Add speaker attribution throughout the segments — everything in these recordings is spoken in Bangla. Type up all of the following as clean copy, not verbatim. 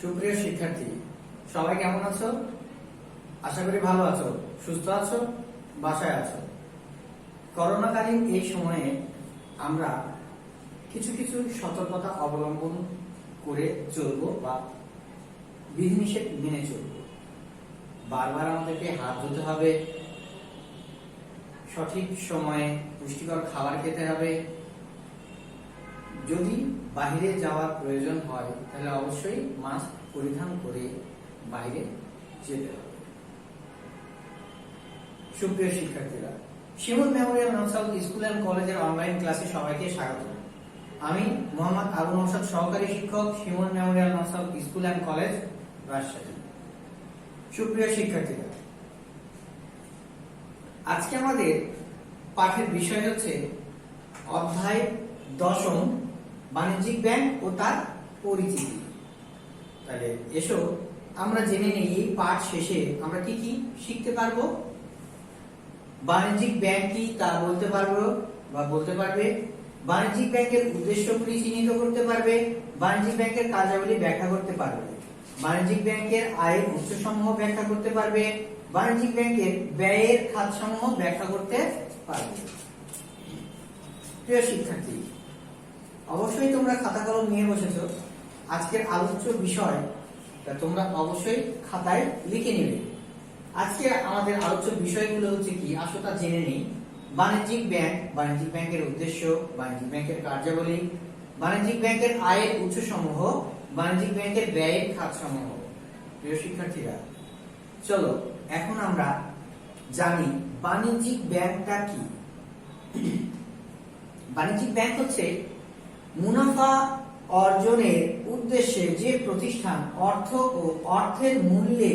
Speaker 1: সুপ্রিয় শিক্ষার্থী, সবাই কেমন আছো? আশা করি ভালো আছো, সুস্থ আছো, বাসায় আছো। করোনাকালীন এই সময়ে আমরা কিছু কিছু সতর্কতা অবলম্বন করে চলবো বা বিধিনিষেধ মেনে চলবো। বারবার আমাদেরকে হাত ধুতে হবে, সঠিক সময়ে পুষ্টিকর খাবার খেতে হবে। যদি বাইরে যাওয়ার প্রয়োজন হয় তাহলে অবশ্যই মাস্ক পরিধান করে বাইরে যেতে হবে। সুপ্রিয় শিক্ষার্থীরা, Shimul memorial north south school and কলেজের অনলাইন ক্লাসে সবাইকে স্বাগত। আমি মোহাম্মদ আবু নওশাদ, সহকারী শিক্ষক, Shimul memorial north south school and college, Rajshahi. সুপ্রিয় শিক্ষার্থীরা, আজকে আমাদের পাঠের বিষয় হচ্ছে অধ্যায় 10 বাণিজ্যিক ব্যাংক ও তার পরিচিতি। তাহলে এসো আমরা জেনে নেই এই পাঠ শেষে আমরা কি কি শিখতে পারবো। বাণিজ্যিক ব্যাংক কি তা বলতে পারবো বা বলতে পারবে, বাণিজ্যিক ব্যাংকের উদ্দেশ্যগুলি চিহ্নিত করতে পারবে, বাণিজ্যিক ব্যাংকের কার্যাবলী ব্যাখ্যা করতে পারবে, বাণিজ্যিক ব্যাংকের আয়ের উৎসসমূহ ব্যাখ্যা করতে পারবে, বাণিজ্যিক ব্যাংকের ব্যয়ের খাতসমূহ ব্যাখ্যা করতে পারবে। প্রিয় শিক্ষার্থী, অবশ্যই তোমরা খাতা কলম নিয়ে বসেছো। আজকের আলোচ্য বিষয় তোমরা অবশ্যই খাতায় লিখে নেবে। আজকে আমাদের আলোচ্য বিষয়গুলো হচ্ছে কি, আসো তা জেনে নেই। বাণিজ্যিক ব্যাংক, বাণিজ্যিক ব্যাংকের উদ্দেশ্য, বাণিজ্যিক ব্যাংকের কার্যাবলী, বাণিজ্যিক ব্যাংকের আয়ের উৎসসমূহ, বাণিজ্যিক ব্যাংকের ব্যয়ের খাতসমূহ। প্রিয় শিক্ষার্থীরা, চলো এখন আমরা জানি বাণিজ্যিক ব্যাংকটা কি। বাণিজ্যিক ব্যাংক হচ্ছে মুনাফা অর্জনের উদ্দেশ্যে যে প্রতিষ্ঠান অর্থ ও অর্থের মূল্যে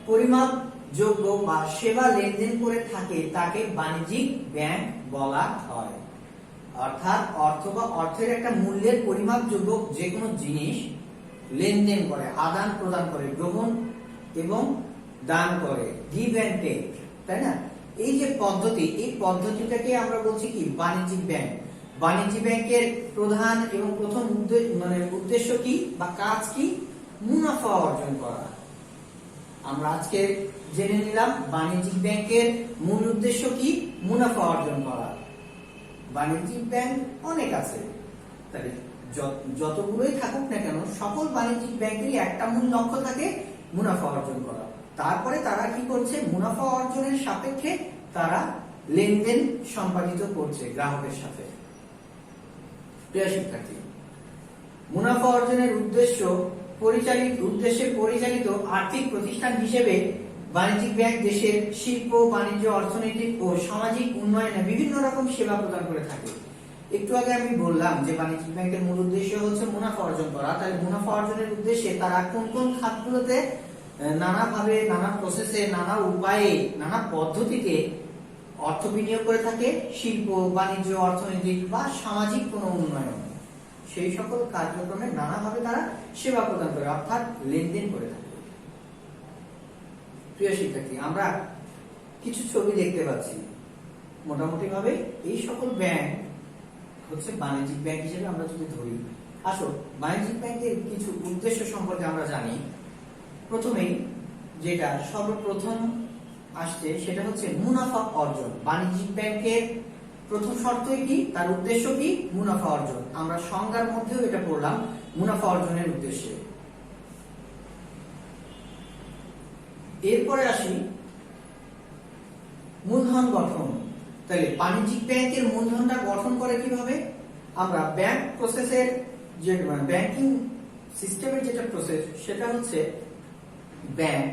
Speaker 1: পরিমাপযোগ্য বা সেবা লেনদেন করে থাকে তাকে বাণিজ্যিক ব্যাংক বলা হয়। অর্থাৎ অর্থ বা অর্থের একটা মূল্যের পরিমাপযোগ্য যে কোনো জিনিস লেনদেন করে, আদান প্রদান করে, গ্রহণ এবং দান করে, গিভ এন্ড টেক, তাই না? এই যে পদ্ধতি, এই পদ্ধতিটাকে আমরা বলছি কি বাণিজ্যিক ব্যাংক। বাণিজ্যিক ব্যাংকের প্রধান এবং প্রথম উদ্দেশ্য কি বা কাজ কি? মুনাফা অর্জন করা। আমরা আজকে জেনে নিলাম বাণিজ্যিক ব্যাংকের মূল উদ্দেশ্য কি, মুনাফা অর্জন করা। বাণিজ্যিক ব্যাংক অনেক আছে, তাই যতগুলোই থাকুক না কেন সকল বাণিজ্যিক ব্যাংকেরই একটা মূল লক্ষ্য থাকে, মুনাফা অর্জন করা। তারপরে তারা কি করছে, মুনাফা অর্জনের সাপেক্ষে তারা লেনদেন সম্পাদিত করছে গ্রাহকের সাথে। প্রিয় শিক্ষার্থী, মুনাফা অর্জনের উদ্দেশ্যে পরিচালিত আর্থিক প্রতিষ্ঠান হিসেবে বাণিজ্যিক ব্যাংক দেশের শিল্প, বাণিজ্য, অর্থনৈতিক ও সামাজিক উন্নয়নে বিভিন্ন রকম সেবা প্রদান করে থাকে। একটু আগে আমি বললাম যে বাণিজ্যিক ব্যাংকের মূল উদ্দেশ্য হচ্ছে মুনাফা অর্জন করা। তাহলে মুনাফা অর্জনের উদ্দেশ্যে তারা কোন কোন খাতগুলোতে নানাভাবে, নানা প্রসেসে, নানা উপায়ে, নানা পদ্ধতিতে অর্থ বিনিয়োগ করে থাকে? শিল্প, বাণিজ্য, অর্থনৈতিক বা সামাজিক কোনো উন্নয়ন, সেই সকল কার্যক্রমে নানাভাবে তারা সেবা প্রদান করে, অর্থাৎ লেনদেন করে থাকে। প্রিয় শিক্ষার্থী, আমরা কিছু ছবি দেখতে পাচ্ছি। মোটামুটি ভাবে এই সকল ব্যাংক হচ্ছে বাণিজ্যিক ব্যাংক হিসেবে আমরা যদি ধরি। আসো বাণিজ্যিক ব্যাংকের কিছু উদ্দেশ্য সম্পর্কে আমরা জানি। প্রথমেই যেটা সর্বপ্রথম আসছে সেটা হচ্ছে মুনাফা অর্জন। বাণিজ্যিক ব্যাংকের প্রথম শর্তই কি, তার উদ্দেশ্য কি? মুনাফা অর্জন। আমরা সংজ্ঞার মধ্যেও এটা পড়লাম, মুনাফা অর্জনের উদ্দেশ্যে। এরপরে আসি মূলধন গঠন। তাহলে বাণিজ্যিক ব্যাংকের মূলধনটা গঠন করে কিভাবে? আমরা ব্যাংক প্রসেসের যে ব্যাংকিং সিস্টেমের যেটা প্রসেস, সেটা হচ্ছে ব্যাংক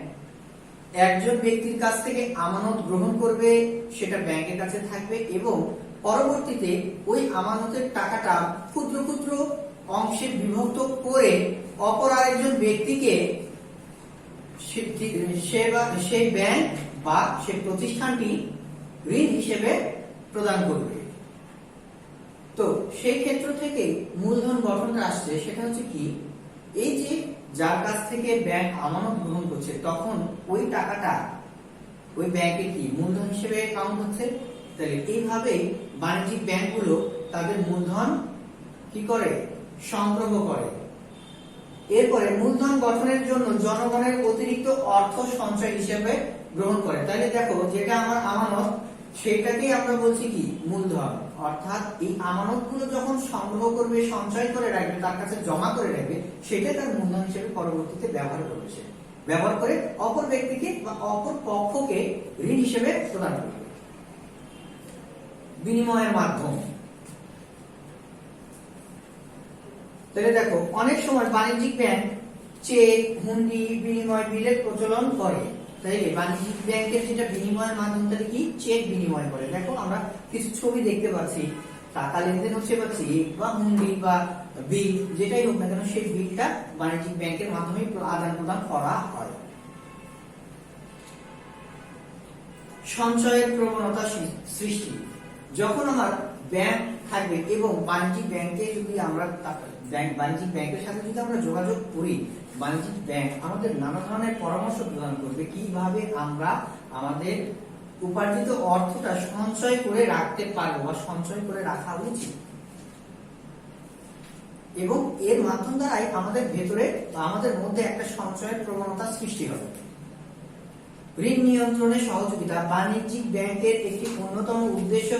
Speaker 1: একজন ব্যক্তির কাছ থেকে আমানত গ্রহণ করবে, সেটা ব্যাংকের কাছে থাকবে এবং পরবর্তীতে ওই আমানতের টাকাটা ক্ষুদ্র ক্ষুদ্র অংশে বিভক্ত করে অপর আরেকজন ব্যক্তিকে সেই ব্যাংক বা সেই প্রতিষ্ঠানটি ঋণ হিসেবে প্রদান করবে। তো সেই ক্ষেত্র থেকে মূলধন গঠনটা আসছে, সেটা হচ্ছে কি, এই যে যার কাছ থেকে ব্যাংক আমানত গ্রহণ করছে তখন ওই টাকাটা ওই ব্যাংকে কি মূলধন হিসেবে কাউন্ট হচ্ছে। তাহলে এইভাবে বাণিজ্যিক ব্যাংকগুলো তাদের মূলধন কি করে, সংগ্রহ করে। এরপরে মূলধন গঠনের জন্য জনগণের অতিরিক্ত অর্থ সঞ্চয় হিসেবে গ্রহণ করে। তাহলে দেখো, যেটা আমার আমানত সেটাকেই আমরা বলছি কি মূলধন। অর্থাৎ এই আমানত গুলো যখন সংগ্রহ করবে, সঞ্চয় করে রাখবে, তার কাছে জমা করে রাখবে, সেটা তার মূলধন হিসেবে পরবর্তীতে ব্যবহার করবে। সে ব্যবহার করে অপর ব্যক্তিকে বা অপর পক্ষকে ঋণ হিসেবে প্রদান করবে। বিনিময়ের মাধ্যম। তাহলে দেখো, অনেক সময় বাণিজ্যিক ব্যাংক চেক, হুন্ডি, বিনিময় বিলের প্রচলন করে। তাইলে বাণিজ্যিক ব্যাংকের যেটা বিনিময়ের মাধ্যম, তাহলে কি চেক বিনিময় করে। দেখো, আমরা কিছু ছবি দেখতে পাচ্ছি, টাকা লেনদেন হচ্ছে বা চেক বা হুন্ডি বা বিল, যেটাই হোক না কেন, সেই বিলটা বাণিজ্যিক ব্যাংকের মাধ্যমে আদান প্রদান করা হয়। সঞ্চয়ের প্রবণতা সৃষ্টি। যখন আমার ব্যাংক থাকবে এবং বাণিজ্যিক ব্যাংকে যদি আমরা বাণিজ্যিক ব্যাংকের সাথে যদি আমরা যোগাযোগ করি, বাণিজ্যিক ব্যাংক আমাদের নানা ধরনের পরামর্শ প্রদান করবে কিভাবে আমরা আমাদের উপার্জিত অর্থটা সঞ্চয় করে রাখতে পারবো বা সঞ্চয় করে রাখা উচিত, এবং এর মাধ্যম দ্বারাই আমাদের ভেতরে বা আমাদের মধ্যে একটা সঞ্চয়ের প্রবণতা সৃষ্টি হবে। ঋণ নিয়ন্ত্রণে সহযোগিতা। বাণিজ্যিক ব্যাংকের একটি অন্যতম উদ্দেশ্য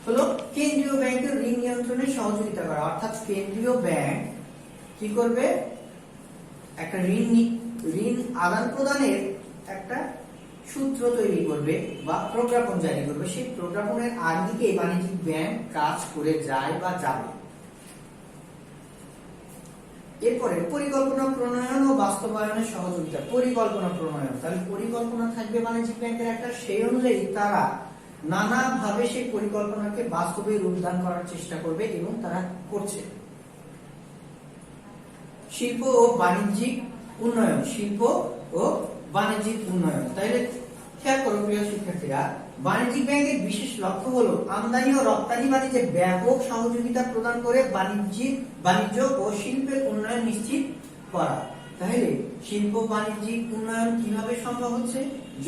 Speaker 1: হলো কেন্দ্রীয় ব্যাংকের ঋণ নিয়ন্ত্রণে সহযোগিতা করা। অর্থাৎ কেন্দ্রীয় ব্যাংক কি করবে, একটা ঋণ আদান প্রদানের একটা সূত্র তৈরি করবে বা প্রজ্ঞাপন জারি করবে। সেই প্রজ্ঞাপনের আগে বাণিজ্যিক ব্যাংক কাজ করে যায় বা যাবে। এরপরে পরিকল্পনা প্রণয়ন ও বাস্তবায়নের সহযোগিতা। পরিকল্পনা প্রণয়ন, তাহলে পরিকল্পনা থাকবে বাণিজ্যিক ব্যাংকের একটা, সেই অনুযায়ী তারা নানাভাবে সেই পরিকল্পনাকে বাস্তবে রূপদান করার চেষ্টা করবে এবং তারা করছে। শিল্প ও বাণিজ্যিক উন্নয়ন। শিল্প ও বাণিজ্যিক উন্নয়ন। তাইলে খেয়াল করো প্রিয় শিক্ষার্থীরা, বাণিজ্যিক ব্যাংকের বিশেষ লক্ষ্য হলো আমদানি ও রপ্তানি বাণিজ্যে ব্যাপক সহযোগিতা প্রদান করে বাণিজ্য ও শিল্পের উন্নয়ন নিশ্চিত করা। তাহলে শিল্প বাণিজ্যিক উন্নয়ন কিভাবে সম্ভব হচ্ছে,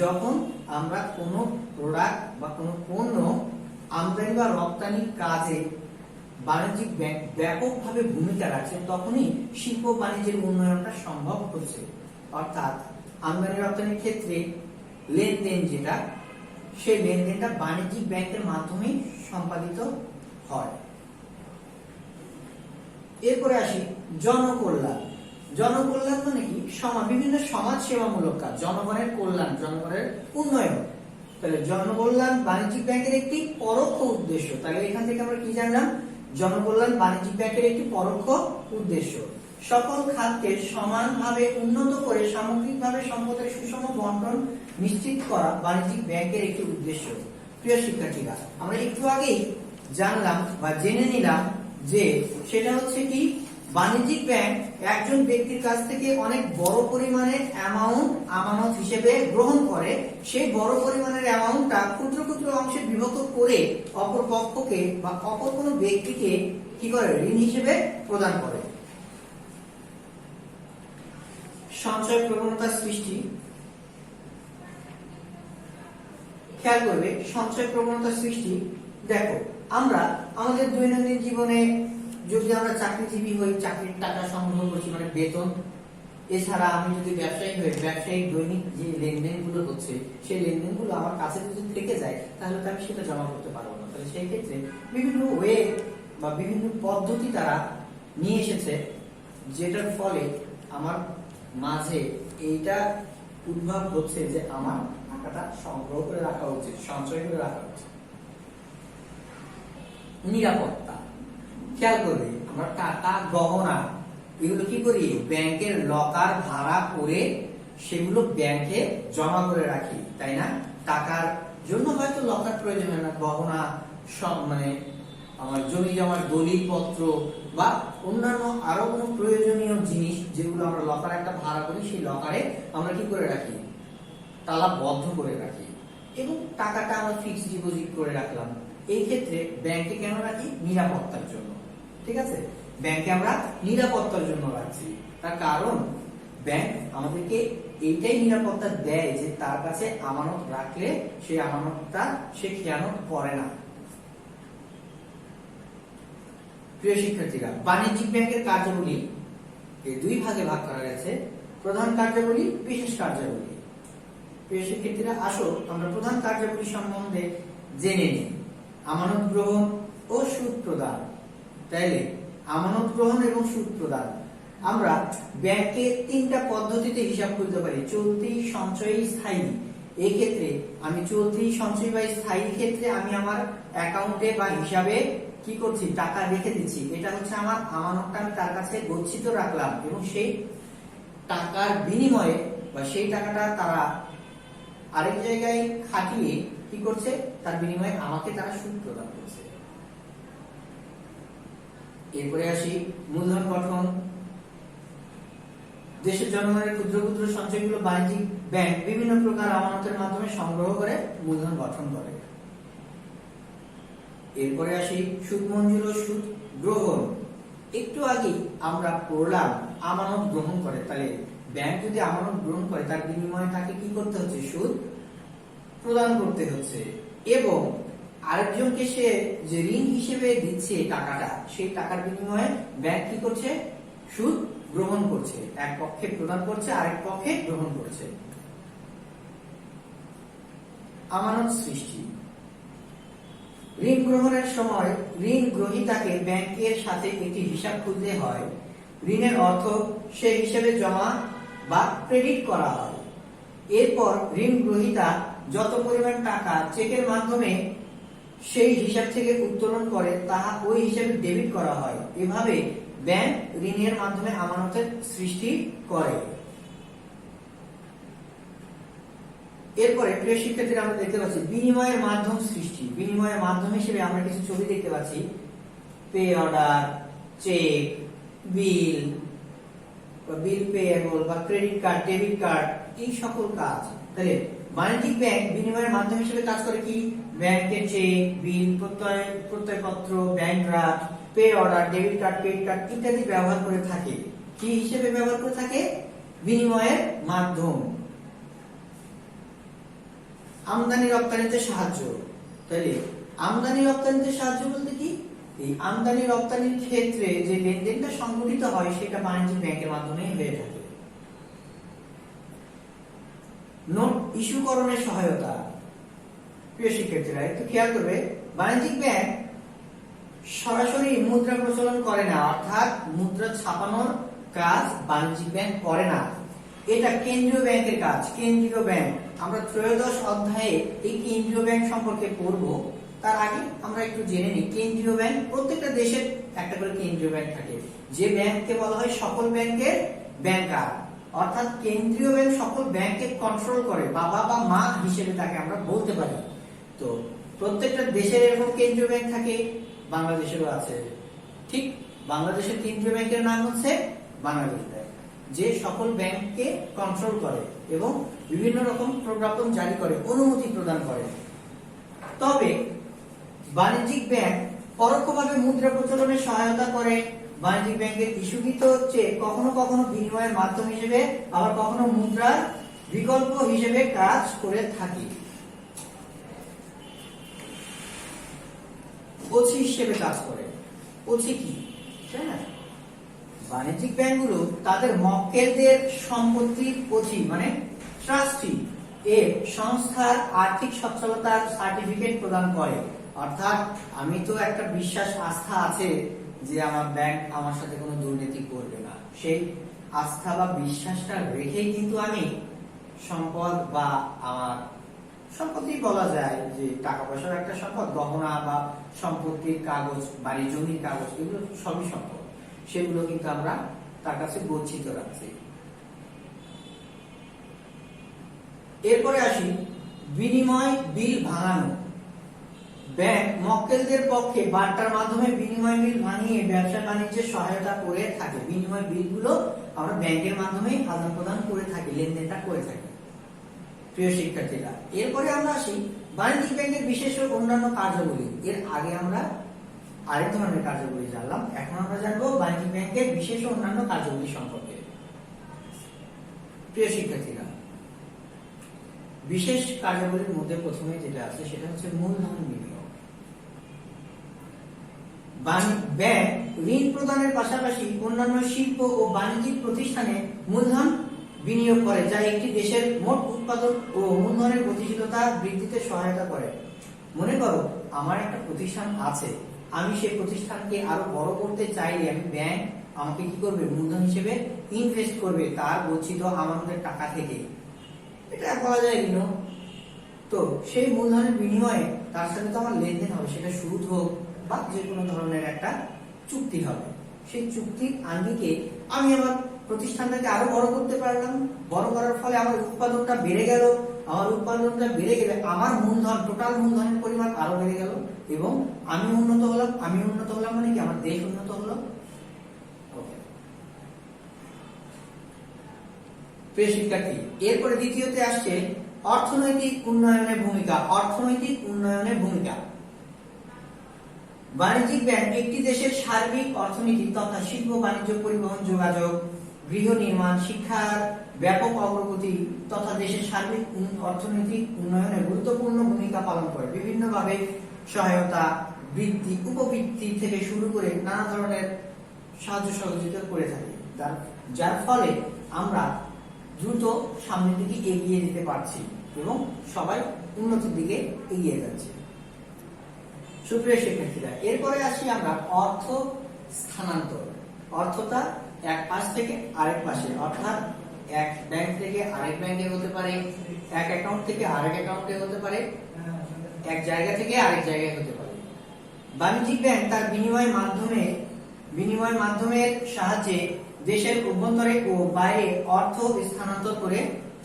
Speaker 1: যখন আমরা কোনো প্রোডাক্ট বা কোনো পণ্য আমদানি বা রপ্তানি কাজে বাণিজ্যিক ব্যাংক ব্যাপকভাবে ভূমিকা রাখছে, তখনই শিল্প বাণিজ্যের উন্নয়নটা সম্ভব হচ্ছে। অর্থাৎ আমদানি রপ্তানির ক্ষেত্রে লেনদেন যেটা, সেই লেনদেনটা বাণিজ্যিক ব্যাংকের মাধ্যমে সম্পাদিত হয়। এরপরে আসি জনকল্যাণ। জনকল্যাণ মানে কি, বিভিন্ন সমাজ সেবামূলক কাজ, জনগণের কল্যাণ, জনগণের উন্নয়ন। তাহলে জনকল্যাণ বাণিজ্যিক ব্যাংকের একটি পরোক্ষ উদ্দেশ্য। তাহলে এখান থেকে আমরা কি জানলাম, জনকল্যাণ বাণিজ্যিক ব্যাংকের একটি পরোক্ষ উদ্দেশ্য। সকল খাতকে সমানভাবে উন্নত করে সামগ্রিকভাবে সম্পদের সুষম বন্টন নিশ্চিত করা বাণিজ্যিক ব্যাংকের একটি উদ্দেশ্য। প্রিয় শিক্ষার্থীরা, আমরা একটু আগেই জানলাম বা জেনে নিলাম যে সেটা হচ্ছে কি, বাণিজ্যিক ব্যাংক একজন ব্যক্তির কাছ থেকে অনেক বড় পরিমাণের অ্যামাউন্ট আমানত হিসেবে গ্রহণ করে। সেই বড় পরিমাণের অ্যামাউন্টটা ক্ষুদ্র ক্ষুদ্র অংশে বিভক্ত করে অপর পক্ষকে বা অপর কোনো ব্যক্তিকে কি করে, ঋণ হিসেবে প্রদান করে। সঞ্চয় প্রবণতা সৃষ্টি। খেয়াল করবে, সঞ্চয় প্রবণতা সৃষ্টি। দেখো, আমরা আমাদের দৈনন্দিন জীবনে যদি আমরা চাকরিজীবী হই, চাকরির টাকা সংগ্রহ করছি মানে বেতন, এছাড়া আমি যদি ব্যবসায়ী হই, ব্যবসায়িক দৈনিক যে লেনদেন গুলো হচ্ছে, সেই লেনদেন গুলো আমার কাছে যদি থেকে যায়, তাহলে তো আমি সেটা জমা করতে পারবো না। তাহলে সেই ক্ষেত্রে বিভিন্ন ওয়ে বা বিভিন্ন পদ্ধতি তারা নিয়ে এসেছে, যেটার ফলে আমার মাঝে এইটা উদ্ভব হচ্ছে যে আমার টাকাটা সংগ্রহ করে রাখা উচিত, সঞ্চয় করে রাখা উচিত। নিরাপত্তা। খেয়াল করবে, আমরা টাকা, গহনা এগুলো কি করি, ব্যাংকের লকার ভাড়া করে সেগুলো ব্যাংকে জমা করে রাখি, তাই না? টাকার জন্য হয়তো লকার প্রয়োজন হয় না, গহনা সব মানে আমার জমি জমার দলিল পত্র বা অন্যান্য আরো কোনো প্রয়োজনীয় জিনিস যেগুলো আমরা লকার একটা ভাড়া করি, সেই লকারে আমরা কি করে রাখি, তালা বদ্ধ করে রাখি, এবং টাকাটা আমরা ফিক্সড ডিপোজিট করে রাখলাম। এই ক্ষেত্রে ব্যাংকে কেন রাখি, নিরাপত্তার জন্য। ঠিক আছে, ব্যাংকে আমরা নিরাপত্তার জন্য রাখছি, তার কারণ ব্যাংক আমাদেরকে এইটাই নিরাপত্তা দেয় যে তার কাছে আমানত রাখলে সেই আমানতটা সে খেয়ানত করে না। প্রিয় শিক্ষার্থীরা, বাণিজ্যিক ব্যাংকের কার্যাবলী এই দুই ভাগে ভাগ করা গেছে, প্রধান কার্যাবলী, বিশেষ কার্যাবলী। প্রিয় শিক্ষার্থীরা, আসো আমরা প্রধান কার্যাবলী সম্বন্ধে জেনে নিই। আমানত গ্রহণ ও সুদ প্রদান। তাইলে আমানত গ্রহণ এবং সুদ প্রদান, আমরা ব্যাংকে তিনটা পদ্ধতিতে হিসাব খুলতে পারি, চলতি, সঞ্চয়ী, স্থায়ী। এই ক্ষেত্রে আমি চলতি, সঞ্চয়ী বা স্থায়ী ক্ষেত্রে আমি আমার অ্যাকাউন্টে বা হিসাবে কি করছি, টাকা রেখে দিচ্ছি। এটা হচ্ছে আমার আমানতটা, আমি তার কাছে গচ্ছিত রাখলাম এবং সেই টাকার বিনিময়ে বা সেই টাকাটা তারা আরেক জায়গায় খাটিয়ে কি করছে, তার বিনিময়ে আমাকে তারা সুদ প্রদান করছে। এরপরে আসি মূলধন গঠন। দেশের জনগণের ক্ষুদ্র ক্ষুদ্র সঞ্চয়গুলো বাণিজ্যিক ব্যাংক বিভিন্ন প্রকার আমানতের মাধ্যমে সংগ্রহ করে মূলধন গঠন করে। এরপরে আসি সুদ মঞ্জুর ও সুদ গ্রহণ। একটু আগে আমরা পড়লাম আমানত গ্রহণ করে, তাহলে ব্যাংক যদি আমানত গ্রহণ করে তার বিনিময়ে তাকে কি করতে হচ্ছে, সুদ প্রদান করতে হচ্ছে। এবং আরেকজনকে সে যে ঋণ হিসেবে দিচ্ছে টাকাটা, সেই টাকার বিনিময়ে ব্যাংক কি করছে, সুদ গ্রহণ করছে। এক পক্ষে প্রদান করছে, আরেক পক্ষে গ্রহণ করছে। আমানত সৃষ্টি। ঋণ গ্রহণের সময় ঋণ গ্রহীতাকে ব্যাংকের সাথে একটি হিসাব খুলতে হয়। ঋণের অর্থ সেই হিসাবে জমা বা ক্রেডিট করা হয়। এরপর ঋণ গ্রহীতা যত পরিমাণ টাকা চেকের মাধ্যমে সেই হিসাব থেকে উত্তোলন করে তাহা ওই হিসাবে ডেবিট করা হয়। এভাবে ব্যাংক ঋণের মাধ্যমে আমানতের সৃষ্টি করে। এরপরে প্রিয় শিক্ষার্থীরা, আমরা দেখতে পাচ্ছি বিনিময়ের মাধ্যম সৃষ্টি। বিনিময়ের মাধ্যম হিসেবে আমরা কিছু ছবি দেখতে পাচ্ছি, পে অর্ডার, চেক, বিল, বিল পেয়েবল বা ক্রেডিট কার্ড, ডেবিট কার্ড, এই সকল কাজ। তাহলে বাণিজ্যিক ব্যাংক বিনিময়ের মাধ্যম হিসেবে কাজ করে কি, ব্যাংকের চেক, বিল, প্রত্যয়পত্র, bank draft, pay order, debit card, credit card ইত্যাদি ব্যবহার করে থাকে। কি হিসেবে ব্যবহার করে থাকে, বিনিময়ের মাধ্যম। আমদানি রপ্তানিতে সাহায্য। তাহলে আমদানি রপ্তানিতে সাহায্য বলতে কি, এই আমদানি রপ্তানির ক্ষেত্রে যে লেনদেনটা সংঘটিত হয় সেটা বাণিজ্যিক ব্যাংকের মাধ্যমে হয়ে থাকে। নোট ইস্যুকরণের সহায়তা। প্রিয় শিক্ষার্থীরা, একটু খেয়াল করবে, বাণিজ্যিক ব্যাংক সরাসরি মুদ্রা প্রচলন করে না, অর্থাৎ মুদ্রা ছাপানোর কাজ বাণিজ্যিক ব্যাংক করে না। এটা কেন্দ্রীয় ব্যাংকের কাজ। কেন্দ্রীয় ব্যাংক, আমরা ত্রয়োদশ অধ্যায়ে এই কেন্দ্রীয় ব্যাংক সম্পর্কে পড়ব। তার আগে আমরা একটু জেনে নিই, কেন্দ্রীয় ব্যাংক, প্রত্যেকটা দেশের একটা করে কেন্দ্রীয় ব্যাংক থাকে। যে ব্যাংককে বলা হয় সকল ব্যাংকের ব্যাংকার, অর্থাৎ কেন্দ্রীয় ব্যাংক সকল ব্যাংককে কন্ট্রোল করে, বাবা বা মা হিসেবে তাকে আমরা বলতে পারি। তো প্রত্যেকটা দেশের এরকম কেন্দ্রীয় ব্যাংক থাকে, বাংলাদেশেরও আছে। ঠিক বাংলাদেশের কেন্দ্রীয় ব্যাংকের নাম হচ্ছে বাংলাদেশ ব্যাংক, যে সকল ব্যাংককে কন্ট্রোল করে এবং বিভিন্ন রকম প্রজ্ঞাপন জারি করে, অনুমতি প্রদান করে। তবে বাণিজ্যিক ব্যাংক পরোক্ষভাবে মুদ্রা প্রচলনে সহায়তা করে। বাণিজ্যিক ব্যাংকের ইস্যুকৃত চেক কখনো কখনো বিনিময়ের মাধ্যম হিসেবে, আবার কখনো মুদ্রার বিকল্প হিসেবে কাজ করে থাকে। ওসি হিসেবে কাজ করে। ওসি কি, তাই না? বাণিজ্যিক ব্যাংকগুলো তাদের মক্কেলদের সম্পত্তির ওসি মানে ট্রাস্টি এর সংস্থার আর্থিক সচ্ছলতার সার্টিফিকেট প্রদান করে। অর্থাৎ আমি তো একটা বিশ্বাস, আস্থা আছে যে আমার ব্যাংক আমার সাথে কোনো দুর্নীতি করবে না, সেই আস্থা বা বিশ্বাসটা রেখেই কিন্তু আমি সম্পদ বা আমার সম্পত্তি বলা যায় যে টাকা পয়সার একটা সম্পদ, গহনা বা সম্পত্তির কাগজ, বাড়ি জমির কাগজ, এগুলো সবই সম্পদ, সেগুলো কিন্তু আমরা তার কাছে গচ্ছিত রাখছি। এরপরে আসি বিনিময় বিল ভাঙানো। ব্যাংক মক্কেলদের পক্ষে বার্তার মাধ্যমে বিনিময় বিল ভাঙিয়ে ব্যবসা বাণিজ্যে সহায়তা করে থাকে। বিনিময় বিলগুলো আমরা ব্যাংকের মাধ্যমে আদান প্রদান করে থাকি, লেনদেনটা করে থাকি। প্রিয় শিক্ষার্থীরা, এরপরে আমরা আসি বাণিজ্যিক ব্যাংকের বিশেষ ও অন্যান্য কার্যাবলী। এর আগে আমরা আরেক ধরনের কার্যাবলী জানলাম, এখন আমরা জানবো বাণিজ্যিক ব্যাংকের বিশেষ ও অন্যান্য কার্যাবলী সম্পর্কে। প্রিয় শিক্ষার্থীরা, বিশেষ কার্যাবলীর মধ্যে প্রথমে যেটা আছে সেটা হচ্ছে মূলধন বিনিয়োগ। ব্যাংক ঋণ প্রদানের পাশাপাশি অন্যান্য শিল্প ও বাণিজ্যিক প্রতিষ্ঠানে মূলধন বিনিয়োগ করে, যা একটি দেশের মোট উৎপাদন ও মূলধনের গতিশীলতা বৃদ্ধিতে সহায়তা করে। মনে করো আমার একটা প্রতিষ্ঠান আছে, আমি সেই প্রতিষ্ঠানকে আরো বড় করতে চাইলে আমি ব্যাংক আমাকে কি করবে, মূলধন হিসেবে ইনভেস্ট করবে তার গচ্ছিত আমাদের টাকা থেকে। এটা বলা যায় ঋণ। তো সেই মূলধনের বিনিময়ে তার সাথে তো আমার লেনদেন হবে, সেটা সুদ হোক বা যে কোনো ধরনের একটা চুক্তি হবে। সেই চুক্তির আঙ্গিকে আমি আমার প্রতিষ্ঠানটাকে আরো বড় করতে পারলাম, বড় করার ফলে আমার উৎপাদনটা বেড়ে গেল, আমার উৎপাদনটা বেড়ে গেলে আমার মূলধন, টোটাল মূলধনের পরিমাণ আরো বেড়ে গেল এবং আমি উন্নত হলাম। আমি উন্নত হলাম মানে কি, আমার দেশ উন্নত হলো। প্রিয় শিক্ষার্থী, এরপরে দ্বিতীয়তে আসছে অর্থনৈতিক উন্নয়নের ভূমিকা। অর্থনৈতিক উন্নয়নের ভূমিকা। বাণিজ্যিক ব্যাংক একটি দেশের সার্বিক অর্থনীতি তথা শিল্প, বাণিজ্য, পরিবহন, যোগাযোগ, গৃহ নির্মাণ, শিক্ষার ব্যাপক অগ্রগতি তথা দেশের সার্বিক অর্থনৈতিক উন্নয়নে গুরুত্বপূর্ণ ভূমিকা পালন করে। বিভিন্নভাবে সহায়তা, বৃত্তি, উপবৃত্তি থেকে শুরু করে নানা ধরনের সাহায্য সহযোগিতা করে থাকে, যার ফলে আমরা দ্রুত সামনের দিকে এগিয়ে যেতে পারছি এবং সবাই উন্নতির দিকে এগিয়ে যাচ্ছে। সুপ্রিয় শিক্ষার্থীরা, এরপরে আসি আমরা অর্থ স্থানান্তর। অর্থটা এক পাশ থেকে আরেক পাশে, অর্থাৎ এক ব্যাংক থেকে আরেক ব্যাংকে হতে পারে, এক অ্যাকাউন্ট থেকে আরেক অ্যাকাউন্টে হতে পারে, এক জায়গা থেকে আরেক জায়গায় হতে পারে। বাণিজ্যিক ব্যাংক তার বিনিময় মাধ্যমের সাহায্যে দেশের অভ্যন্তরে ও বাইরে অর্থ স্থানান্তর করে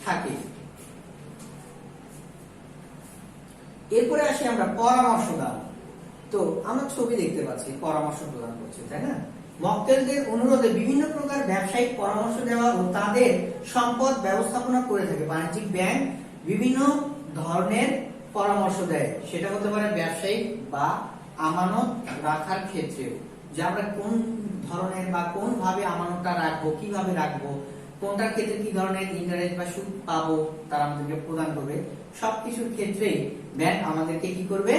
Speaker 1: থাকে। এরপরে আসি আমরা পরামর্শ দান। তো আমরা ছবি দেখতে পাচ্ছি, পরামর্শ প্রদান করছে, তাই না? মক্কেলদের অনুরোধে বিভিন্ন প্রকার ব্যবসায়িক পরামর্শ দেওয়া ও তাদের সম্পদ ব্যবস্থাপনা করে থাকে। বাণিজ্যিক ব্যাংক বিভিন্ন ধরনের পরামর্শ দেয়, সেটা হতে পারে ব্যবসায়িক বা আমানত রাখার ক্ষেত্রেও, যে আমরা কোন ধরনের বা কোন ভাবে আমানতটা রাখবো, কিভাবে রাখবো, কোনটার ক্ষেত্রে কি ধরনের ইন্টারেস্ট বা সুদ পাবো তারা আমাদেরকে প্রদান করবে। সবকিছুর ক্ষেত্রেই ব্যাংক আমাদেরকে কি করবে,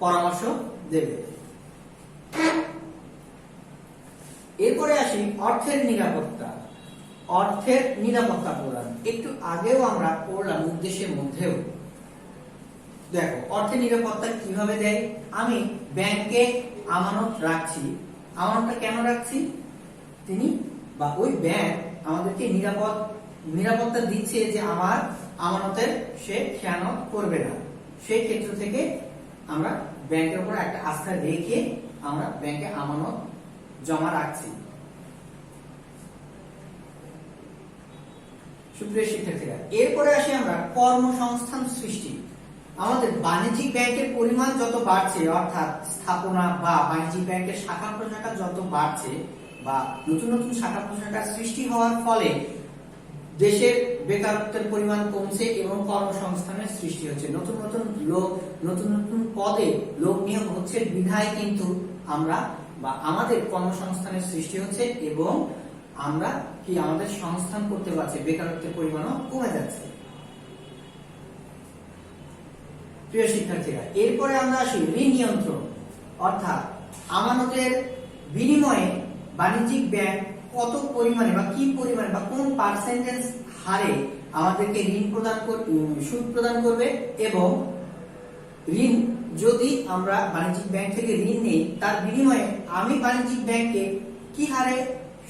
Speaker 1: পরামর্শ দেবে। এরপরে আসি অর্থের নিরাপত্তা। অর্থের নিরাপত্তা প্রদান একটু আগেও আমরা পড়লাম উদ্দেশ্যের মধ্যেও। দেখো অর্থের নিরাপত্তা কিভাবে দেয়। আমি ব্যাংকে আমানত রাখছি, আমানতটা কেন রাখছি, তিনি বা ওই ব্যাংক আমাদেরকে নিরাপত্তা দিচ্ছে যে আমার আমানতের সে খেয়ানত করবে না। সেই ক্ষেত্র থেকে আমরা ব্যাংকের উপর একটা আস্থা রেখে আমরা ব্যাংকে আমানত জমা রাখছি। সুপ্রিয় শিক্ষার্থীরা, এরপরে আসি আমরা কর্মসংস্থান সৃষ্টি। আমাদের বাণিজ্যিক ব্যাংকের পরিমাণ যত বাড়ছে, অর্থাৎ স্থাপনা বা বাণিজ্যিক ব্যাংকের শাখা প্রশাখা যত বাড়ছে বা নতুন নতুন শাখা প্রশাখার সৃষ্টি হওয়ার ফলে দেশের বেকারত্বের পরিমাণ কমছে এবং কর্মসংস্থানের সৃষ্টি হচ্ছে। নতুন নতুন লোক, নতুন নতুন পদে লোক নিয়োগ হচ্ছে, বিধায় কিন্তু আমরা বা আমাদের কর্মসংস্থানের সৃষ্টি হচ্ছে এবং আমরা কি আমাদের সংস্থান করতে পারছি, বেকারত্বের পরিমাণও কমে যাচ্ছে। প্রিয় শিক্ষার্থীরা, এরপরে আমরা আসি ঋণ নিয়ন্ত্রণ, অর্থাৎ আমানতের বিনিময়ে বাণিজ্যিক ব্যাংক কত পরিমাণে বা কি পরিমাণে বা কোন পার্সেন্টেজ হারে আমাদেরকে ঋণ প্রদান সুদ প্রদান করবে এবং ঋণ যদি আমরা বাণিজ্যিক ব্যাংক থেকে ঋণ নেই তার বিনিময়ে আমি বাণিজ্যিক ব্যাংকে কি হারে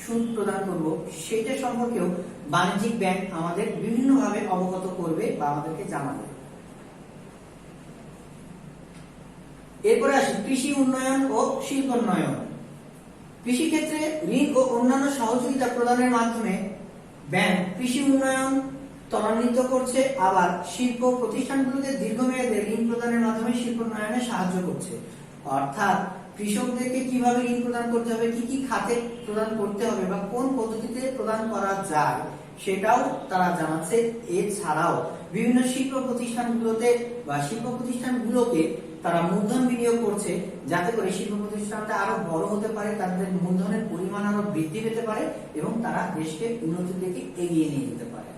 Speaker 1: সুদ প্রদান করব সেটা সম্পর্কেও বাণিজ্যিক ব্যাংক আমাদের বিভিন্নভাবে অবগত করবে বা আমাদেরকে জানাবে। এরপরে আসি কৃষি উন্নয়ন ও শিল্পোন্নয়ন। কৃষি ক্ষেত্রে ঋণ ও অন্যান্য সহযোগিতা প্রদানের মাধ্যমে ব্যাংক কৃষি উন্নয়ন ত্বরান্বিত করছে, আবার শিল্প প্রতিষ্ঠানগুলোকে দীর্ঘমেয়াদে ঋণ প্রদানের মাধ্যমে শিল্পোন্নয়নে সাহায্য করছে। অর্থাৎ কৃষকদেরকে কিভাবে ঋণ প্রদান করতে হবে, কি কি খাতে প্রদান করতে হবে বা কোন পদ্ধতিতে প্রদান করা যায় সেটাও তারা জানাচ্ছে। এছাড়াও বিভিন্ন শিল্প প্রতিষ্ঠানগুলোতে বা শিল্প প্রতিষ্ঠানগুলোকে তারা মূলধন বিনিয়োগ করছে, যাতে করে শিল্প প্রতিষ্ঠানটা আরো বড় হতে পারে, তাদের মূলধনের পরিমাণ আরো বৃদ্ধি পেতে পারে এবং তারা দেশকে উন্নতির দিকে এগিয়ে নিয়ে যেতে পারে।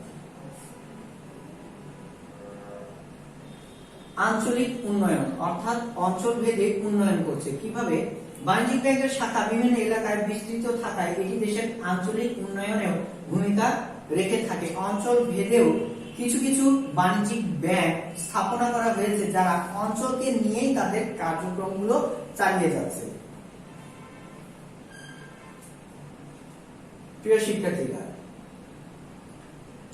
Speaker 1: আঞ্চলিক উন্নয়ন, অর্থাৎ অঞ্চল ভেদে উন্নয়ন করছে। কিভাবে? বাণিজ্যিক ব্যাংকের শাখা বিভিন্ন এলাকায় বিস্তৃত থাকায় এটি দেশের আঞ্চলিক উন্নয়নেও ভূমিকা রেখে থাকে। অঞ্চল ভেদেও কিছু কিছু বাণিজ্যিক ব্যাংক স্থাপনা করা হয়েছে যারা অঞ্চলকে নিয়েই তাদের কার্যক্রমগুলো চালিয়ে যাচ্ছে। প্রিয় শিক্ষার্থীরা,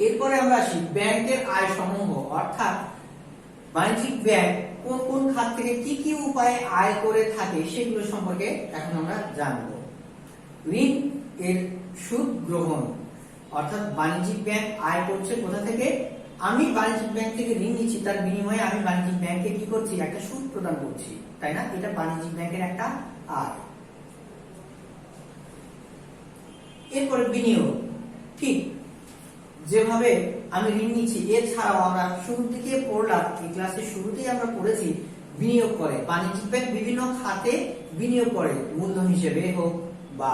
Speaker 1: এরপরে আমরা আসি ব্যাংকের আয় সমূহ, অর্থাৎ বাণিজ্যিক ব্যাংক কোন কোন খাত থেকে কি কি উপায়ে আয় করে থাকে সেগুলো সম্পর্কে এখন আমরা জানব। ঋণ এর সুদ গ্রহণ, অর্থাৎ বাণিজ্যিক ব্যাংক আয় করছে কোথা থেকে? আমি বাণিজ্যিক ব্যাংক থেকে ঋণ নিচ্ছি, তার বিনিময়ে আমি বাণিজ্যিক ব্যাংকে কি করছি? একটা সুদ প্রদান করছি, তাই না? এটা বাণিজ্যিক ব্যাংকের একটা আয়। এরপরে বিনিয়োগ, ঠিক যেভাবে আমি ঋণ নিচ্ছি, এছাড়াও আমরা শুরু থেকে পড়লাম, এই ক্লাসের শুরুতেই আমরা পড়েছি বিনিয়োগ করে। বাণিজ্যিক ব্যাংক বিভিন্ন খাতে বিনিয়োগ করে, মূলধন হিসেবে হোক বা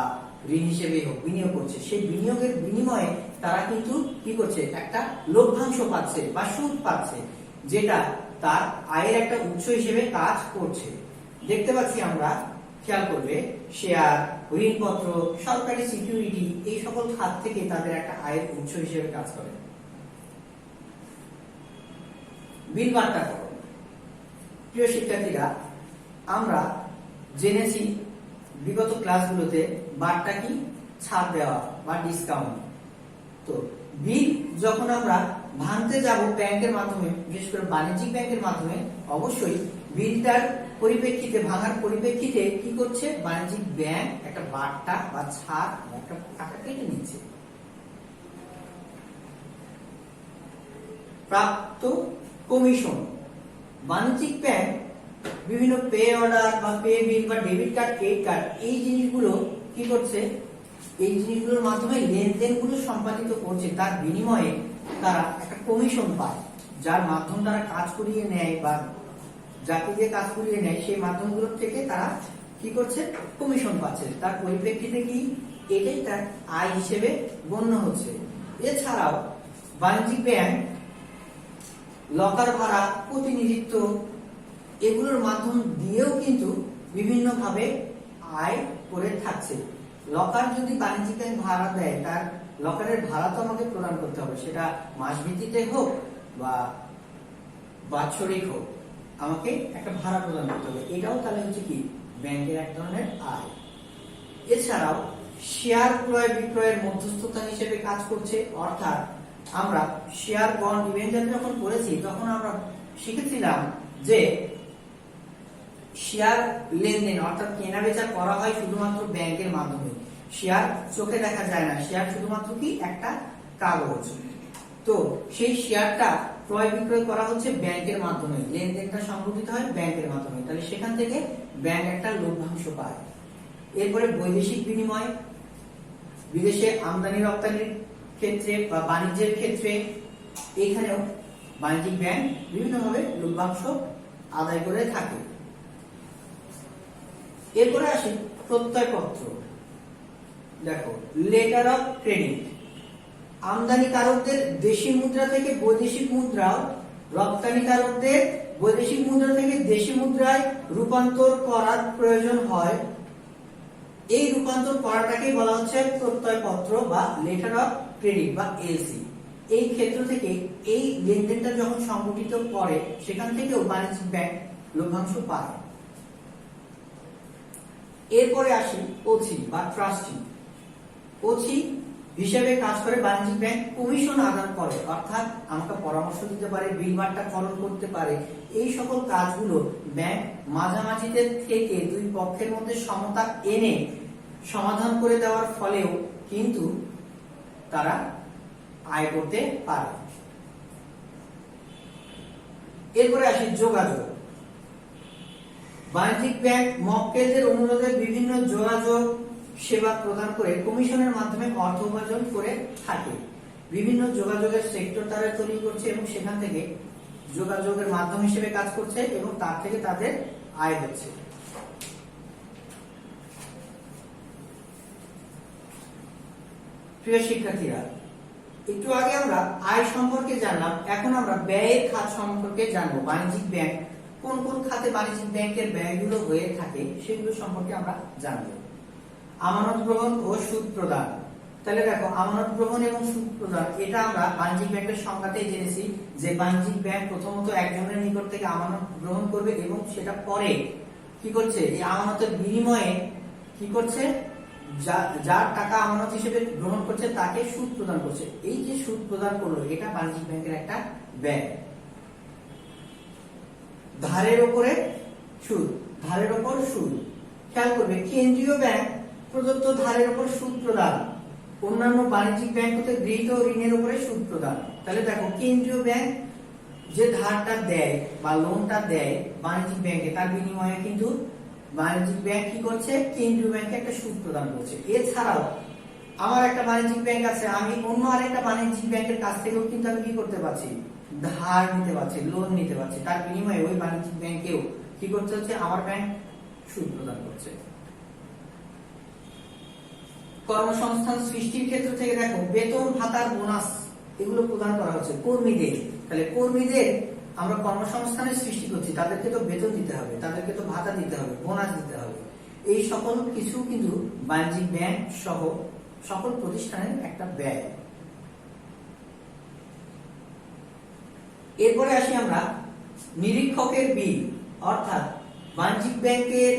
Speaker 1: ঋণ হিসেবে হোক বিনিয়োগ করছে। সেই বিনিয়োগের বিনিময়ে তারা কিন্তু কি করছে? একটা লভ্যাংশ পাচ্ছে বা সুদ পাচ্ছে, যেটা তার আয়ের একটা উৎস হিসেবে কাজ করছে। দেখতে পাচ্ছি আমরা, খেয়াল করবে, শেয়ার, ঋণপত্র, সরকারি সিকিউরিটি, এই সকল খাত থেকে তাদের একটা আয়ের উৎস হিসেবে কাজ করে। বিল বাট্টাকরণ, প্রিয় শিক্ষার্থীরা, আমরা জেনেছি বিগত ক্লাসগুলোতে বাট্টা কি? ছাড় দেওয়া বা ডিসকাউন্ট। তো বিল যখন আমরা ভাঙতে যাব ব্যাংকের মাধ্যমে, বিশেষ করে বাণিজ্যিক ব্যাংকের মাধ্যমে, অবশ্যই বিলটার পরিপ্রেক্ষিতে, ভাঙার পরিপ্রেক্ষিতে কি করছে? বাণিজ্যিক ব্যাংক একটা বাট্টা বা ছাড় একটা টাকা কেটে নিচ্ছে। প্রাপ্ত কমিশন, বাণিজ্যিক ব্যাংক বিভিন্ন পে অর্ডার বা পে বিল বা ডেবিট কার্ড, ক্রেডিট কার্ড, এই জিনিসগুলো কি করছে? এই জিনিসগুলোর মাধ্যমে লেনদেনগুলো সম্পাদিত করছে, তার বিনিময়ে তারা একটা কমিশন পায়, যার মাধ্যম তারা কাজ করিয়ে নেয় বা যাকে দিয়ে কাজ করিয়ে নেয়, সেই মাধ্যমগুলোর থেকে তারা কি করছে? কমিশন পাচ্ছে। তার পরিপ্রেক্ষিতে কি এটাই তার আয় হিসেবে গণ্য হচ্ছে। এছাড়াও বাণিজ্যিক ব্যাংক লকার ভাড়া, প্রতিনিধিত্ব, এগুলোর মাধ্যম দিয়েও কিন্তু বিভিন্ন ভাবে আয় করে থাকছে। লকার যদি বাণিজ্যিক ব্যাংক ভাড়া দেয়, তার লকারের ভাড়া তো আমাকে প্রদান করতে হবে, সেটা মাস ভিত্তিতে হোক বা বাৎসরিক হোক, আমাকে একটা ভাড়া প্রদান করতে হবে। এটাও তাহলে হচ্ছে কি? ব্যাংকের এক ধরনের আয়। এছাড়াও শেয়ার ক্রয় বিক্রয়ের মধ্যস্থতা হিসেবে কাজ করছে, অর্থাৎ আমরা শেয়ার বন্ড ডিবেঞ্চার যখন করেছি তখন আমরা শিখেছিলাম যে শেয়ার লেনদেন অর্থাৎ কেনা বেচা করা হয় শুধুমাত্র ব্যাংকের মাধ্যমে। শেয়ার চোখে দেখা যায় না, শেয়ার শুধুমাত্র কি? একটা কাগজ। তো সেই শেয়ারটা ক্রয় বিক্রয় করা হচ্ছে ব্যাংকের মাধ্যমে, লেনদেনটা সংঘটিত হয় ব্যাংকের মাধ্যমে, তাহলে সেখান থেকে ব্যাংক একটা লভ্যাংশ পায়। এরপরে বৈদেশিক বিনিময়, বিদেশে আমদানি রপ্তানির ক্ষেত্রে বা বাণিজ্যের ক্ষেত্রে এখানেও বাণিজ্যিক ব্যাংক বিভিন্নভাবে লভ্যাংশ আদায় করে থাকে। এরপরে আসি প্রত্যয়পত্র। দেখো, লেটার অফ ক্রেডিট, আমদানিকারকদের দেশি মুদ্রা থেকে বৈদেশিক মুদ্রাও, রপ্তানিকারকদের বৈদেশিক মুদ্রা থেকে দেশি মুদ্রায় রূপান্তর করার প্রয়োজন হয়। এই রূপান্তর করাটাকে বলা হচ্ছে প্রত্যয়পত্র বা লেটার অফ ক্রেডিট বা এলসি। এই ক্ষেত্র থেকে এই লেনদেনটা যখন সংগঠিত করে, সেখান থেকেও বাণিজ্যিক ব্যাংক লভ্যাংশ পায়। এরপরে আসি ওসি বা ট্রাস্টি। ওসি হিসেবে কাজ করে বাণিজ্যিক ব্যাংক, কমিশন আদান করে, অর্থাৎ আমাকে পরামর্শ দিতে পারে, বিল বাট্টাকরণ করতে পারে। এই সকল কাজগুলো ব্যাংক মাঝামাঝিদের থেকে দুই পক্ষের মধ্যে সমতা এনে সমাধান করে দেওয়ার ফলেও কিন্তু তারা আয় করতে পারে। এরপরে আসি যোগাযোগ। বাণিজ্যিক ব্যাংক মক্কেলদের অনুরোধে বিভিন্ন যোগাযোগ সেবা প্রদান করে কমিশনের মাধ্যমে অর্থ উপার্জন করে থাকে। বিভিন্ন যোগাযোগের সেক্টর তারা তৈরি করছে এবং সেখান থেকে যোগাযোগের মাধ্যম হিসেবে কাজ করছে এবং তার থেকে তাদের আয় হচ্ছে। প্রিয় শিক্ষার্থীরা, একটু আগে আমরা আয় সম্পর্কে জানলাম, এখন আমরা ব্যয়ের খাত সম্পর্কে জানবো। বাণিজ্যিক ব্যাংক কোন কোন খাতে বাণিজ্যিক ব্যাংকের ব্যয়গুলো হয়ে থাকে সেগুলো সম্পর্কে আমরা জানব। আমানত গ্রহণ ও সুদ প্রদান। তাহলে দেখো, আমানত গ্রহণ এবং সুদ প্রদান এটা আমরা বাণিজ্যিক ব্যাংকের সংজ্ঞাতেই জেনেছি যে বাণিজ্যিক ব্যাংক প্রথমত একজনের নিকট থেকে আমানত গ্রহণ করবে এবং সেটা পরে কি করছে, এই আমানতের বিনিময়ে কি করছে, যার টাকা আমানত হিসেবে গ্রহণ করছে তাকে সুদ প্রদান করছে। এই যে সুদ প্রদান করলো এটা বাণিজ্যিক ব্যাংকের একটা ব্যয়। ধারের উপরে সুদ, ধারের উপর সুদ। খেয়াল করবে, কেন্দ্রীয় ব্যাংক প্রদত্ত ধারের উপর সুদ প্রদান, অন্যান্য বাণিজ্যিক ব্যাংক হতে গৃহীত ঋণের উপরে সুদ প্রদান। তাহলে দেখো, কেন্দ্রীয় ব্যাংক যে ধারটা দেয় বা লোনটা দেয় বাণিজ্যিক ব্যাংকে, তার বিনিময়ে কিন্তু বাণিজ্যিক ব্যাংক কি করছে, কেন্দ্রীয় ব্যাংকে একটা সুদ প্রদান করছে। এছাড়াও আমার একটা বাণিজ্যিক ব্যাংক আছে, আমি অন্য আরেকটা বাণিজ্যিক ব্যাংকের কাছ থেকেও কিন্তু আমি কি করতে পারছি, ধার নিতে পারছি, লোন নিতে পারছি। তার বিনিময়ে ওই বাণিজ্যিক ব্যাংকেও কি করতে হচ্ছে, আমার ব্যাংক সুদ প্রদান করছে। কর্মসংস্থান সৃষ্টির ক্ষেত্র থেকে দেখো, বেতন ভাতার বোনাস এগুলো প্রদান করা হচ্ছে কর্মীদের। তাহলে কর্মীদের আমরা কর্মসংস্থানের সৃষ্টি করছি, তাদেরকে তো বেতন দিতে হবে, তাদেরকে তো ভাতা দিতে হবে, বোনাস দিতে হবে। এই সকল কিছু কিন্তু বাণিজ্যিক ব্যাংক সহ সকল প্রতিষ্ঠানের একটা ব্যয়। এরপরে আসি আমরা নিরীক্ষকের বিল, অর্থাৎ বাণিজ্যিক ব্যাংকের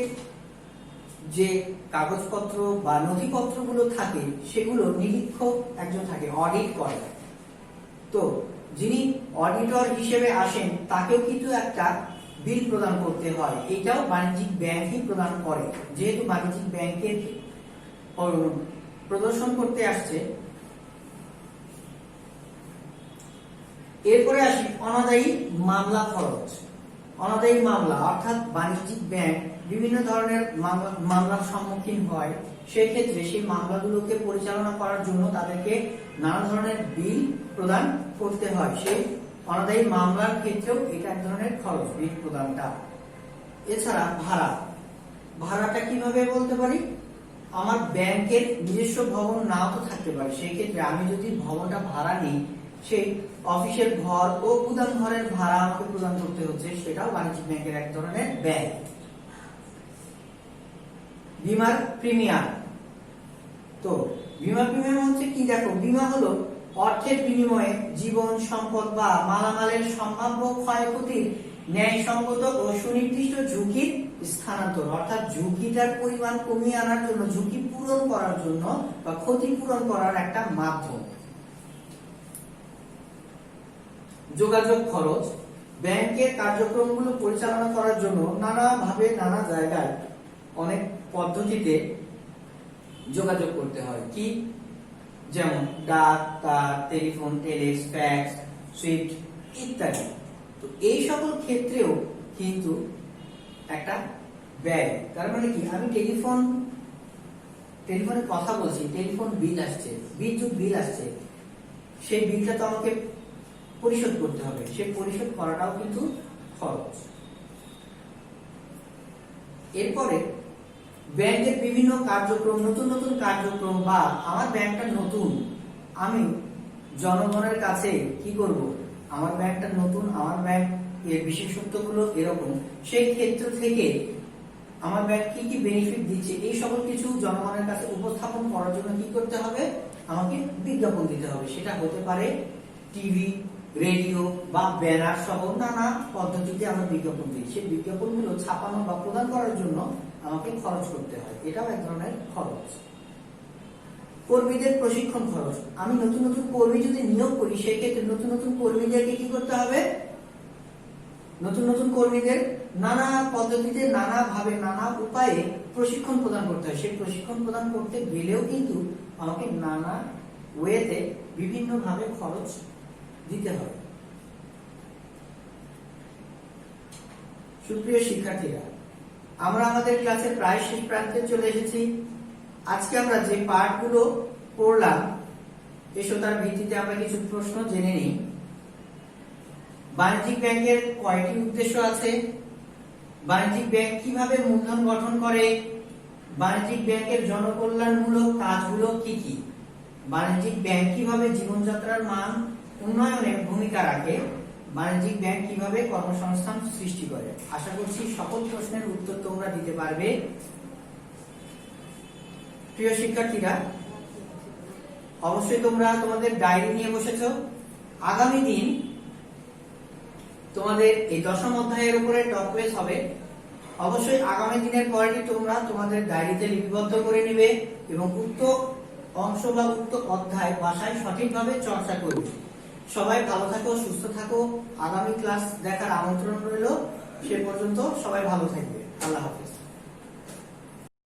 Speaker 1: যে কাগজপত্র বা নথিপত্রগুলো থাকে সেগুলো নিরীক্ষক একজন থাকে, অডিট করে। তো যিনি অডিটর হিসেবে আসেন তাকেও কিন্তু একটা বিল প্রদান করতে হয়, এটাও বাণিজ্যিক ব্যাংকই প্রদান করে, যেহেতু বাণিজ্যিক ব্যাংকের প্রদর্শন করতে আসছে। এরপরে আসি অনাদায়ী মামলা খরচ। অনাদায়ী মামলা অর্থাৎ বাণিজ্যিক ব্যাংক বিভিন্ন ধরনের মামলার সম্মুখীন হয়, সেই ক্ষেত্রে সেই মামলাগুলোকে পরিচালনা করার জন্য তাদেরকে নানা ধরনের বিল প্রদান করতে হয়। সেই অনাদায়ী মামলার ক্ষেত্রেও এটা এক ধরনের খরচ, বিল প্রদানটা। এছাড়া ভাড়া, ভাড়াটা কিভাবে বলতে পারি, আমার ব্যাংকের নিজস্ব ভবন নাও তো থাকতে পারে, সেই ক্ষেত্রে আমি যদি ভবনটা ভাড়া নিই, সেই অফিসের ঘর ও গুদাম ঘরের ভাড়া আমাকে প্রদান করতে হচ্ছে, সেটাও বাণিজ্যিক ব্যাংকের এক ধরনের ব্যয়। বীমার প্রিমিয়াম। তো বীমা প্রিমিয়াম হচ্ছে কি, দেখো, বীমা হলো অর্থের বিনিময়ে জীবন, সম্পদ বা মালামালের সম্ভাব্য ক্ষয়ক্ষতির ন্যায়সঙ্গত ও সুনির্দিষ্ট ঝুঁকির স্থানান্তর, অর্থাৎ ঝুঁকিটার পরিমাণ কমিয়ে আনার জন্য, ঝুঁকি পূরণ করার জন্য বা ক্ষতি পূরণ করার একটা মাধ্যম। যোগাযোগ খরচ, ব্যাংকের কার্যক্রমগুলো পরিচালনা করার জন্য নানাভাবে নানা জায়গায় অনেক পদ্ধতিতে যোগাযোগ করতে হয়, কি যেমন ডাক, তার, টেলিফোন, টেলিক্স, ফ্যাক্স, সুইফট ইত্যাদি। তো এই সকল ক্ষেত্রেও কিন্তু একটা ব্যয়। তার মানে কি, আমি টেলিফোনে কথা বলছি, টেলিফোন বিল আসছে, বিদ্যুৎ বিল আসছে, সেই বিলটা তো আমাকে পরিশোধ করতে হবে, সেই পরিশোধ করাটাও কিন্তু খরচ। এরপরে ব্যাংকের বিভিন্ন কার্যক্রম, নতুন নতুন কার্যক্রম, বা আমার ব্যাংকটা নতুন, আমি জনগণের কাছে কি করব, আমার ব্যাংকটা নতুন, আমার ব্যাংক এর বিশেষত্বগুলো এরকম, সেই ক্ষেত্র থেকে আমার ব্যাংক কি কি বেনিফিট দিচ্ছে, এই সকল কিছু জনগণের কাছে উপস্থাপন করার জন্য কি করতে হবে, আমাকে বিজ্ঞাপন দিতে হবে। সেটা হতে পারে টিভি, রেডিও বা ব্যানার সহ নানা পদ্ধতিতে আমরা বিজ্ঞাপন দিই। সেই বিজ্ঞাপনগুলো ছাপানো বা প্রদান করার জন্য আমাকে খরচ করতে হয়, এটাও এক ধরনের খরচ। কর্মীদের প্রশিক্ষণ খরচ, আমি নতুন নতুন কর্মী যদি নিয়োগ করি, সেই ক্ষেত্রে নতুন নতুন কর্মীদেরকে কি করতে হবে, নতুন নতুন কর্মীদের নানা পদ্ধতিতে, নানা ভাবে, নানা উপায়ে প্রশিক্ষণ প্রদান করতে হয়। সেই প্রশিক্ষণ প্রদান করতে গেলেও কিন্তু আমাকে নানা ওয়েতে বিভিন্ন ভাবে খরচ দিতে হবে। সুপ্রিয় শিক্ষার্থীরা, আমরা আমাদের ক্লাসে প্রায় শেষ প্রান্তে চলে এসেছি। আজকে আমরা যে পাঠগুলো পড়লাম, এসো তার ভিত্তিতে আমরা কিছু প্রশ্ন জেনে নিই। বাণিজ্যিক ব্যাংকের কয়টি উদ্দেশ্য আছে? বাণিজ্যিক ব্যাংক কিভাবে মূলধন গঠন করে? বাণিজ্যিক ব্যাংকের জনকল্যাণমূলক কাজগুলো কি কি? বাণিজ্যিক ব্যাংক কিভাবে জীবনযাত্রার মান উন্নয়নে ভূমিকা রাখে? বাণিজ্যিক ব্যাংক কিভাবে কর্মসংস্থান সৃষ্টি করে। আশা করছি সকল প্রশ্নের উত্তর তোমরা দিতে পারবে। প্রিয় শিক্ষার্থীরা, অবশ্যই তোমরা তোমাদের ডায়েরি নিয়ে বসেছো। আগামী দিন তোমাদের এই দশম অধ্যায়ের উপরে টপ কুইজ হবে। অবশ্যই আগামী দিনের পরেটি তোমরা তোমাদের ডায়েরিতে লিপিবদ্ধ করে নিবে এবং উক্ত অংশ বা উক্ত অধ্যায় ভাষায় সঠিকভাবে চর্চা করবে। সবাই ভালো থাকো, সুস্থ থাকো। আগামী ক্লাস দেখার আমন্ত্রণ রইল। সে পর্যন্ত সবাই ভালো থাকবে। আল্লাহ হাফেজ।